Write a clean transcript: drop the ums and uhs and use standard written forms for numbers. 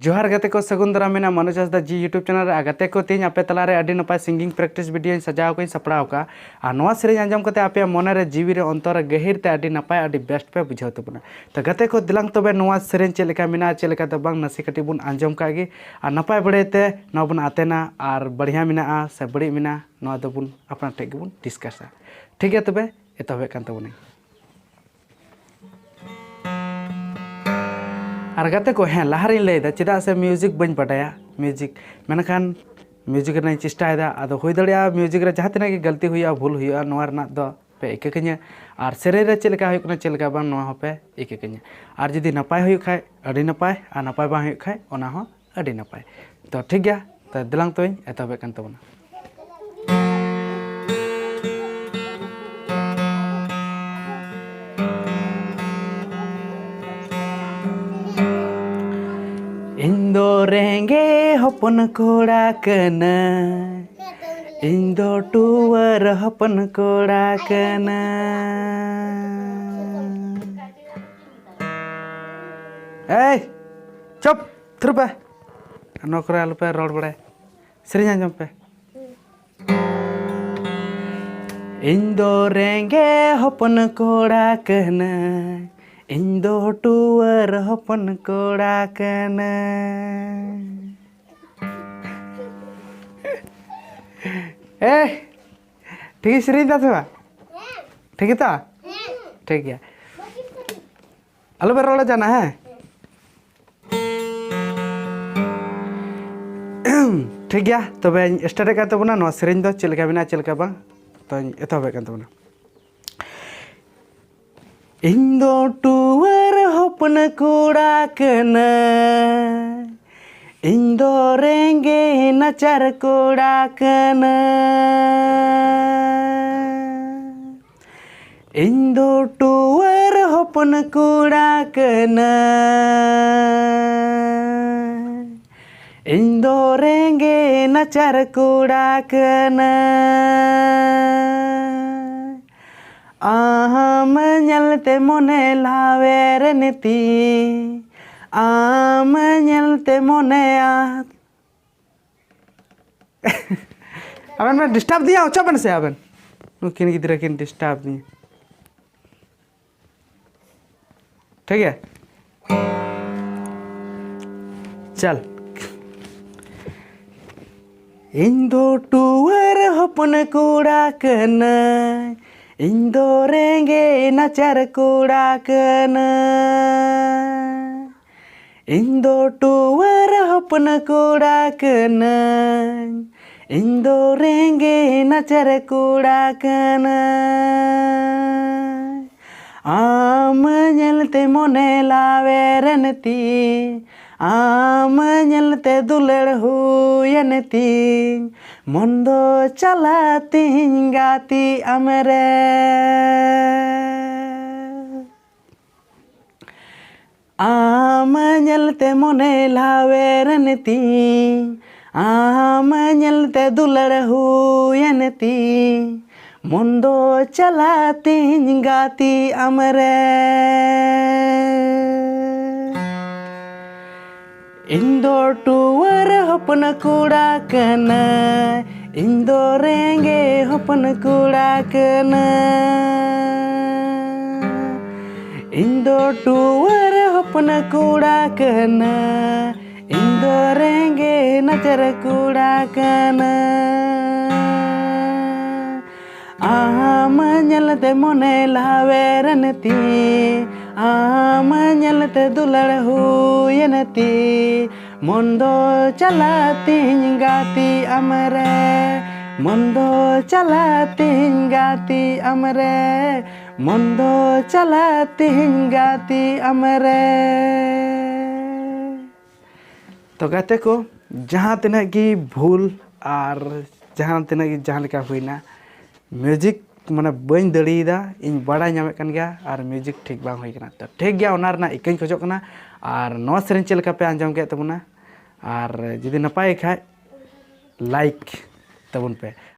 जोहार गाते को सगुन दाराम मेना मनोज हांसदा जी यूट्यूब चैनल रे गाते को तीन आपे तलारे अडी नपाय सिंगिंग प्रैक्टिस वीडियो सजाव को सपड़ाव का आ नवा सेरें आंजम कते आपे मन रे जीवी रे अंतर गहिर ते अडी नपाय अडी बेस्ट पे बुझाव तबना तो गाते को दिलांग तबे नवा सेरें चेक लेका मेना चेक लेका तो बांग नसी कटी बुन आंजम कागे आ नपाय बड़ेते नवा बुन आतेना आर बढ़िया मेना से बड़ी मेना नवा दो बुन अपना टेक बुन डिस्कसा ठीक है तबे एतबे कान तबने और गाते को हाँ लहारी लैदा चेदा से म्यूजिक बन पटाया म्यूजिक मेनखान म्यूजिक रे चेष्टायदा आदो होय दड़िया म्यूजिक रे जहाँ तिना की गलती हुआ भूल हुआ नोआ रना दो पे इकाकन्या और सेरे रे चेलका हुई कना चेलका बांग नोआ पे इकाकन्या और जदी नपाय हुई खाय अडी नपाय आ नपाय बांग हुई खाय ओना हो अडी नपाय तो ठीक गया तो दिलांग तोइन एतबे कान तबना इंदो रेंगे हपन कोड़ा कना इंदो टूवर हपन कोड़ा कना ए चुप थ्रुपे नौकरा लुपे रोड बड़े सेरें आंजम पे इंदो रेंगे हपन कोड़ा कना इंदो टूवर हपन कोड़ा कना ए ठीक श्री दा था ठीक है ता ठीक है अलो पे रोड़ा जाना है ठीक गया तबे स्टार्ट का तबना नो सेरें दो चेलका बिना चेलका बा तो एतबे का तबना इंदो टूवर हपन कोड़ा कना इंदो रेंगे नचर कोड़ा कना इंदो टूवर हपन कोड़ा कना इंदो रेंगे नचर कोड़ा कना आम ñलते मोने लावेर नीति आम ñलते मोने अबन मैं डिस्टर्ब दिया अच्छा बन से अबन नुकिन गिद्रा किन डिस्टर्ब दिए ठीक है चल इंदो टूवर हपन कोड़ा कना इंदो रेंगे नचर कोड़ा कना इंदो टूवर हपन कोड़ा कना इंदो रेंगे नचर कोड़ा कना आम ñलते मोने लावेर नीति आम ñलते दुलड़ हुयनती मंदो चलाती गाती अमरे आम ñलते मोने लावेर नीति आम ñलते दुलड़ हुयनती मंदो चलाती गाती अमरे इंदो टूवर हपन कोड़ा कना इंदो रेंगे हपन कोड़ा कना इंदो टूवर हपन कोड़ा कना इंदो रेंगे नचर कोड़ा कना आम ñलते मोने लावेर नीति आम ñलते दुलड़ हुयनती मंदो चलाती गाती अमरे मंदो चलाती गाती अमरे मंदो चलाती गाती अमरे तो गाते को जहाँ तिना की भूल और जहाँ तिना की जहाँ लेका हुईना म्यूजिक माने बन दड़ीदा इन बड़ा नामे कन गया और म्यूजिक ठीक बांग हुई कना तो ठीक गया ओना रना इकन खोजो कना और नवा सेरें चेल का पे आंजम के तबना और जदी नपाय खाय लाइक तबन पे।